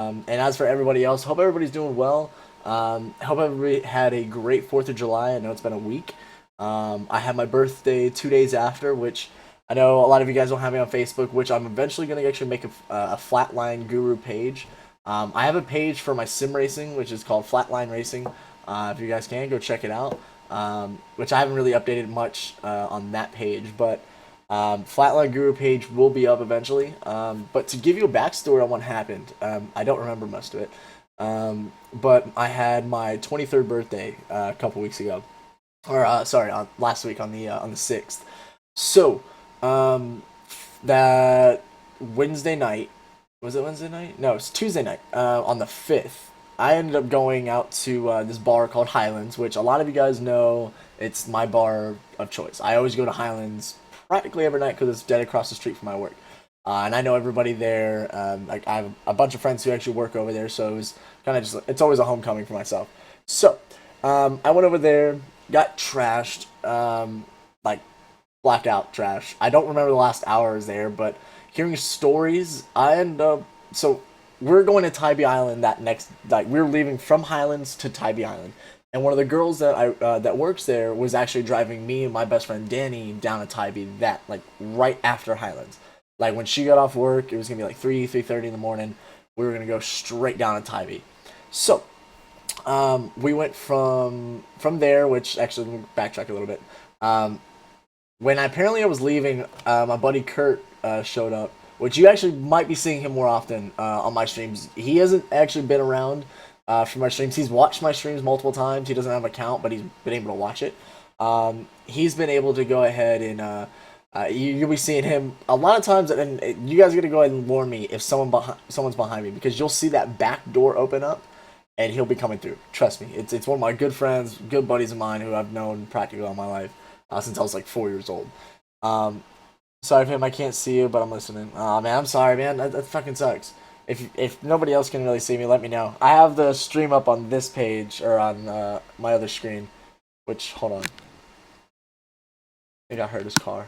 And as for everybody else, hope everybody's doing well. Hope everybody had a great 4th of July. I know it's been a week. I had my birthday 2 days after, which I know a lot of you guys don't have me on Facebook, which I'm eventually going to actually make a Flatlineguru page. I have a page for my sim racing, which is called Flatline Racing. If you guys can, go check it out. Which I haven't really updated much on that page, but Flatline Guru page will be up eventually. But to give you a backstory on what happened, I don't remember most of it. But I had my 23rd birthday a couple weeks ago, or sorry, last week on the 6th. So that Wednesday night, was it Wednesday night? No, it's Tuesday night. On the 5th, I ended up going out to this bar called Highlands, which a lot of you guys know. It's my bar of choice. I always go to Highlands practically every night because it's dead across the street from my work. And I know everybody there. Like I have a bunch of friends who actually work over there, so it was kind of just it's always a homecoming for myself. So I went over there, got trashed, like blackout trash. I don't remember the last hour I was there, but hearing stories, I end up so we're going to Tybee Island that next like we're leaving from Highlands to Tybee Island. And one of the girls that works there was actually driving me and my best friend Danny down to Tybee that like right after Highlands. Like when she got off work, it was gonna be like 3:30 in the morning. We were gonna go straight down to Tybee. So we went from there, which actually let me backtrack a little bit. Um, when apparently I was leaving, my buddy Kurt showed up, which you actually might be seeing him more often on my streams. He hasn't actually been around for my streams. He's watched my streams multiple times. He doesn't have an account, but he's been able to watch it. He's been able to go ahead and you'll be seeing him a lot of times, and you guys are gonna go ahead and warn me if someone's behind me because you'll see that back door open up, and he'll be coming through. Trust me, it's one of my good friends, good buddies of mine who I've known practically all my life since I was like 4 years old. Um, Sorry for him, I can't see you, but I'm listening. Oh man, I'm sorry, man. That fucking sucks. If nobody else can really see me, let me know. I have the stream up on this page or on my other screen. Which hold on, I think I heard his car.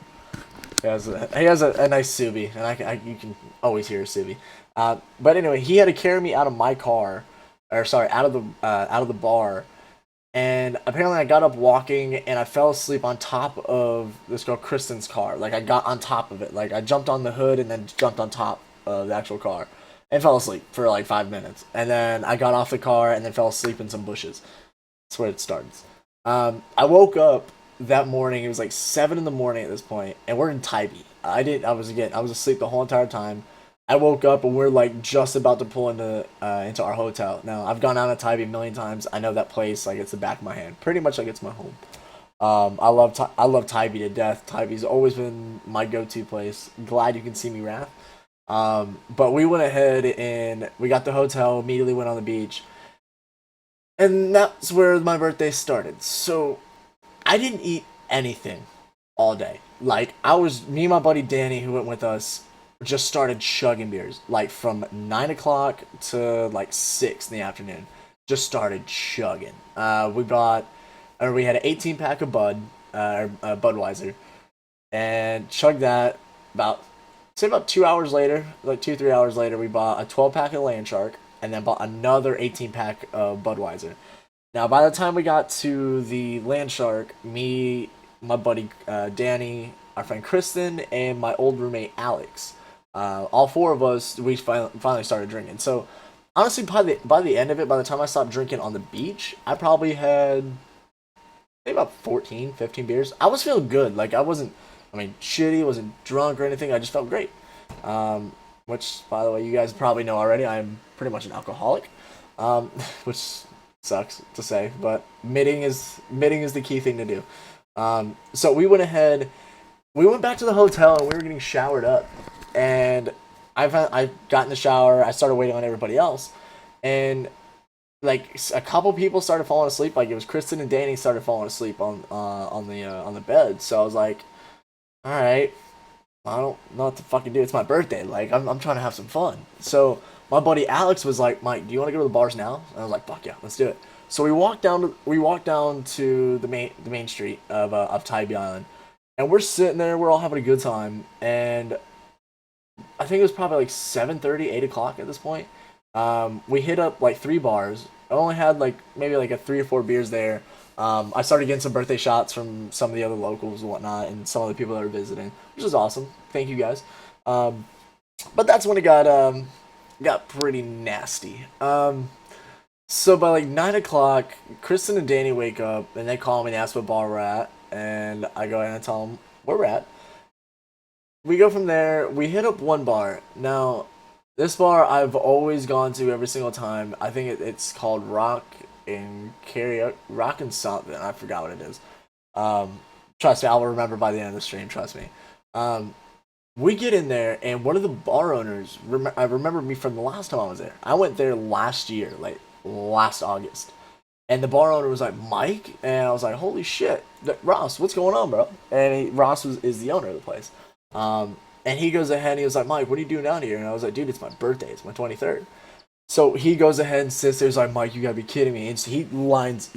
He has a nice Subi, and you can always hear a Subi. But anyway, he had to carry me out of my car, or sorry, out of the bar, and apparently I got up walking and I fell asleep on top of this girl Kristen's car. Like I got on top of it, like I jumped on the hood and then jumped on top of the actual car, and fell asleep for like 5 minutes, and then I got off the car and then fell asleep in some bushes. That's where it starts. I woke up that morning. It was like 7 in the morning at this point, and we're in Tybee. I was asleep the whole entire time. I woke up and we're like just about to pull into our hotel. Now I've gone out to Tybee a million times. I know that place like it's the back of my hand. Pretty much like it's my home. I love Tybee to death. Tybee's always been my go-to place. Glad you can see me, Wrath. But we went ahead and we got the hotel. Immediately went on the beach, and that's where my birthday started. So I didn't eat anything all day. Like me and my buddy Danny, who went with us, just started chugging beers. Like from 9 o'clock to like 6 in the afternoon, just started chugging. We had an 18 pack of Budweiser, and chugged that. About 2 hours later, like 3 hours later, we bought a 12 pack of Land Shark, and then bought another 18 pack of Budweiser. Now, by the time we got to the Land Shark, me, my buddy Danny, our friend Kristen, and my old roommate Alex, all four of us, we finally started drinking. So, honestly, by the end of it, by the time I stopped drinking on the beach, I probably had maybe about 14, 15 beers. I was feeling good. Like, I mean, shitty, wasn't drunk or anything. I just felt great. Which, by the way, you guys probably know already, I'm pretty much an alcoholic. Which sucks to say, but admitting is the key thing to do. So we went back to the hotel and we were getting showered up, and I got in the shower. I started waiting on everybody else, and like a couple people started falling asleep. Like it was Kristen and Danny started falling asleep on the bed. So I was like, all right, I don't know what to fucking do. It's my birthday. Like I'm trying to have some fun. So my buddy Alex was like, Mike, do you want to go to the bars now? And I was like, fuck yeah, let's do it. So we walked down to the main street of Tybee Island, and we're sitting there. We're all having a good time, and I think it was probably like 7:30, 8 o'clock at this point. We hit up like 3 bars. I only had like maybe like a 3 or 4 beers there. I started getting some birthday shots from some of the other locals and whatnot, and some of the people that were visiting, which is awesome. Thank you guys. Um, but that's when it got pretty nasty. So by like 9 o'clock, Kristen and Danny wake up and they call me and ask what bar we're at, and I go in and tell them where we're at. We go from there. We hit up one bar. Now, this bar I've always gone to every single time. I think it's called Rock and something. I forgot what it is. Um, Trust me, I'll remember by the end of the stream. Trust me. Um, we get in there, and one of the bar owners. I remember me from the last time I was there. I went there last year, like last August. And the bar owner was like, Mike? And I was like, holy shit. Ross, what's going on, bro? And Ross is the owner of the place. And he goes ahead and he was like, Mike, what are you doing down here? And I was like, dude, it's my birthday. It's my 23rd. So he goes ahead and sits there. He's like, Mike, you gotta be kidding me. And so he lines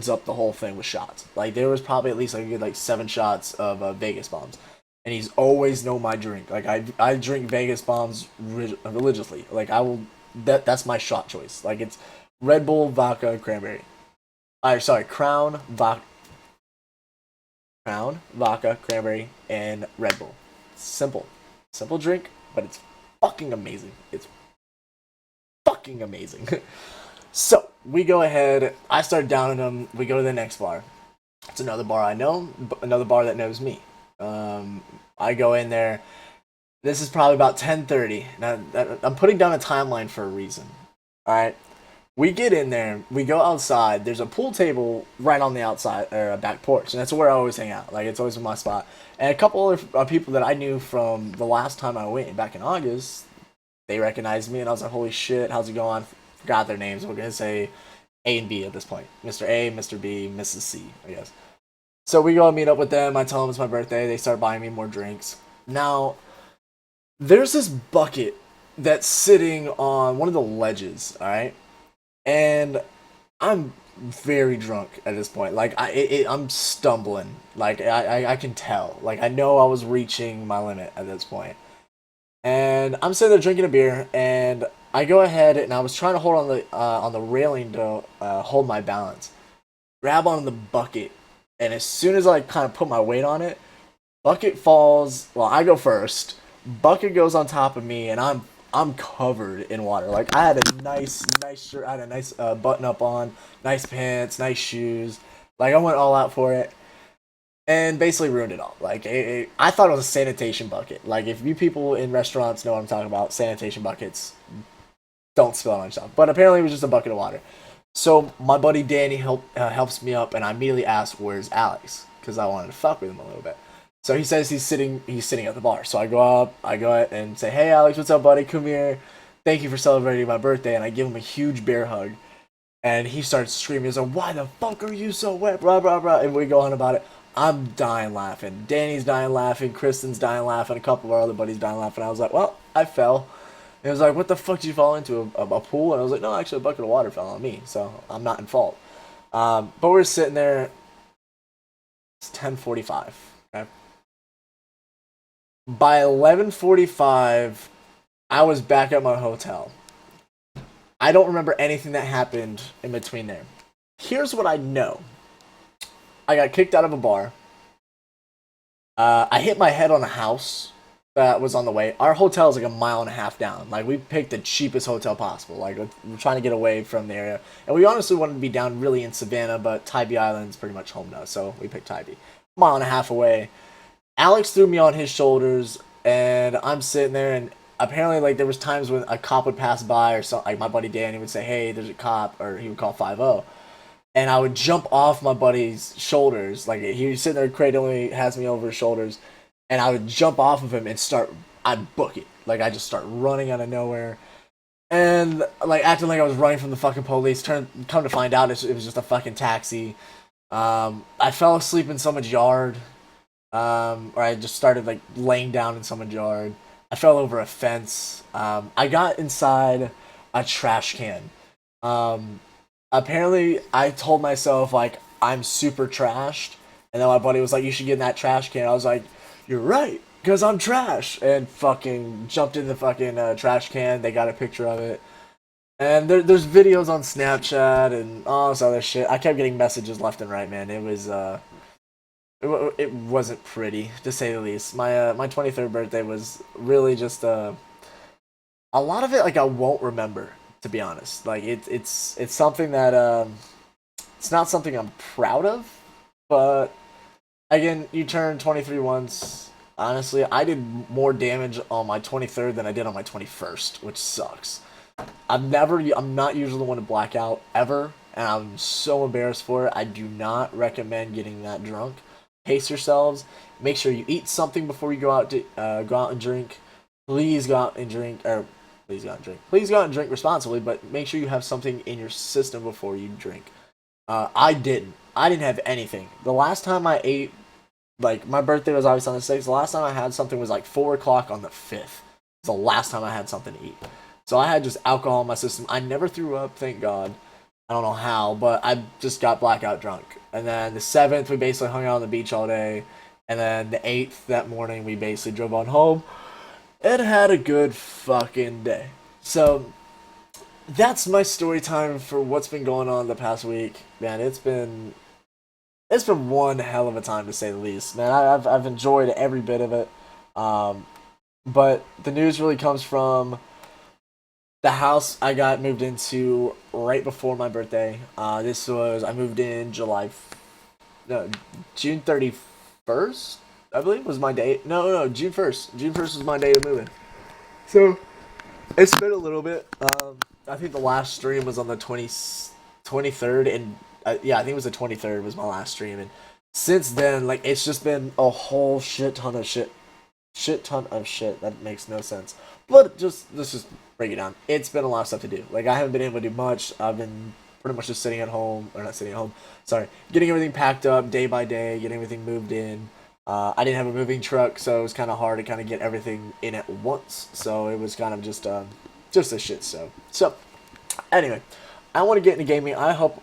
up the whole thing with shots. Like, there was probably at least like a good like 7 shots of Vegas bombs. And he's always know my drink. Like, I drink Vegas bombs religiously. Like, I will, that's my shot choice. Like, it's Red Bull, vodka, cranberry. Sorry, Crown, vodka, cranberry, and Red Bull. Simple. Simple drink, but it's fucking amazing. It's fucking amazing. So, we go ahead. I start downing them. We go to the next bar. It's another bar I know, another bar that knows me. I go in there. This is probably about 10:30. Now, I'm putting down a timeline for a reason. Alright? We get in there, we go outside, there's a pool table right on the outside, or a back porch, and that's where I always hang out. Like, it's always my spot. And a couple of people that I knew from the last time I went back in August, they recognized me, and I was like, holy shit, how's it going? Forgot their names. We're going to say A and B at this point. Mr. A, Mr. B, Mrs. C, I guess. So we go and meet up with them. I tell them it's my birthday. They start buying me more drinks. Now, there's this bucket that's sitting on one of the ledges, alright? And I'm very drunk at this point. Like, I'm stumbling. Like, I can tell. Like, I know I was reaching my limit at this point. And I'm sitting there drinking a beer, and I go ahead and I was trying to hold on the railing to hold my balance. Grab on the bucket, and as soon as I kind of put my weight on it, bucket falls. Well, I go first. Bucket goes on top of me, and I'm covered in water. Like, I had a nice shirt, I had a nice button up on, nice pants, nice shoes. Like, I went all out for it, and basically ruined it all. Like, I thought it was a sanitation bucket. Like, if you people in restaurants know what I'm talking about, sanitation buckets, don't spill it on yourself. But apparently, it was just a bucket of water. So my buddy Danny helps me up, and I immediately ask, "Where's Alex?" Because I wanted to fuck with him a little bit. So he says he's sitting at the bar. So I go up, and say, "Hey Alex, what's up, buddy? Come here. Thank you for celebrating my birthday." And I give him a huge bear hug. And he starts screaming. He's like, "Why the fuck are you so wet?" Blah blah blah. And we go on about it. I'm dying laughing. Danny's dying laughing. Kristen's dying laughing. A couple of our other buddies dying laughing. I was like, "Well, I fell." And it was like, "What the fuck did you fall into? A pool?" And I was like, "No, actually, a bucket of water fell on me, so I'm not in fault." But we're sitting there. It's 10:45. Okay. By 11:45, I was back at my hotel. I don't remember anything that happened in between there. Here's what I know. I got kicked out of a bar. I hit my head on a house that was on the way. Our hotel is like a mile and a half down. Like, we picked the cheapest hotel possible. Like, we're trying to get away from the area. And we honestly wanted to be down really in Savannah, but Tybee Island's pretty much home now, so we picked Tybee. Mile and a half away. Alex threw me on his shoulders, and I'm sitting there, and apparently, like, there was times when a cop would pass by, or something. Like, my buddy Danny would say, "Hey, there's a cop," or he would call 5-0. And I would jump off my buddy's shoulders. Like, he was sitting there cradling, has me over his shoulders, and I would jump off of him and I'd book it. Like, I just start running out of nowhere. And, like, acting like I was running from the fucking police. Come to find out, it was just a fucking taxi. I fell asleep in someone's yard. Or I just started, like, laying down in someone's yard. I fell over a fence. I got inside a trash can. Apparently, I told myself, like, I'm super trashed. And then my buddy was like, "You should get in that trash can." I was like, "You're right. because I'm trash, and fucking jumped in the fucking trash can. They got a picture of it. And there's videos on Snapchat and all this other shit. I kept getting messages left and right, man. It was it wasn't pretty to say the least. My 23rd birthday was really just a lot of it like I won't remember, to be honest. Like it's something that it's not something I'm proud of, but again, you turn 23 once. Honestly, I did more damage on my 23rd than I did on my 21st, which sucks. I'm not usually the one to black out ever, and I'm so embarrassed for it. I do not recommend getting that drunk. Pace yourselves. Make sure you eat something before you go out and drink. Please go out and drink, or please go out and drink. Please go out and drink responsibly, but make sure you have something in your system before you drink. I didn't. I didn't have anything. The last time I ate, like my birthday was obviously on the 6th. The last time I had something was like 4 o'clock on the 5th. It's the last time I had something to eat. So I had just alcohol in my system. I never threw up, thank God. I don't know how, but I just got blackout drunk. And then the 7th, we basically hung out on the beach all day. And then the 8th, that morning, we basically drove on home and had a good fucking day. So that's my story time for what's been going on the past week. Man, it's been one hell of a time to say the least. Man, I've enjoyed every bit of it. Um, but the news really comes from the house I got moved into right before my birthday. This was I moved in no, June 31st. I believe was my date. No, June 1st. June 1st was my day to move in. So it's been a little bit. I think the last stream was on the 23rd, and yeah, I think it was the 23rd was my last stream, and since then, like it's just been a whole shit ton of shit that makes no sense. But just let's just break it down. It's been a lot of stuff to do. Like I haven't been able to do much. I've been pretty much just sitting at home, or not sitting at home. Sorry, getting everything packed up day by day, getting everything moved in. I didn't have a moving truck, so it was kind of hard to kind of get everything in at once. So it was kind of just a shit show. So anyway, I want to get into gaming. I hope